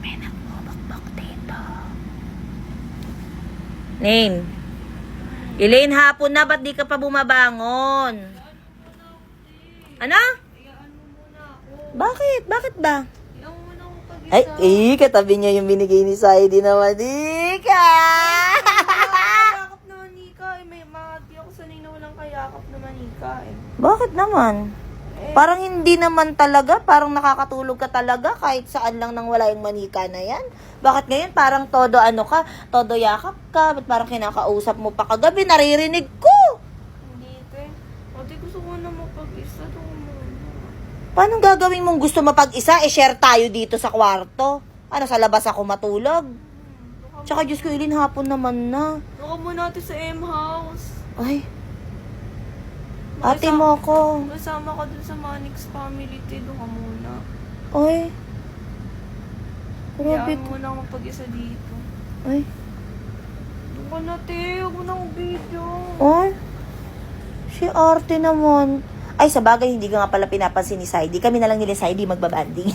May nagbubakbak dito. Ning. Elaine, hapon na. Ba't di ka pa bumabangon? Ano? Bakit? Bakit ba? Ay, katabi niya yung binigay ni Saidi na manika. Kayakap na manika eh. May di ako sanay na walang kayakap na manika eh. Bakit naman? Parang hindi naman talaga. Parang nakakatulog ka talaga kahit saan lang nang wala yung manika na yan. Bakit ngayon parang todo ano ka, todo yakap ka? Ba't parang kinakausap mo pa kagabi? Naririnig ko. Hindi te. Ate gusto ko na mapag-isa. Ito ko muna. Paano gagawin mong gusto mapag-isa? Share tayo dito sa kwarto. Ano, sa labas ako matulog? Tsaka Diyos ko, Ilin, hapon naman na. Baka muna natin sa M-House. Ay, ate mo ako. Kasama ka dun sa Manix family te. Doon ka muna. Ay. Grabe. Hayaan mo na ako pag-isa dito. Ay. Doon ka na te. Huwag mo na akong video. Ay. Si arte naman. Ay, sa bagay, hindi ka nga pala pinapansin ni Saidi. Kami na lang nila Saidi magbabanding.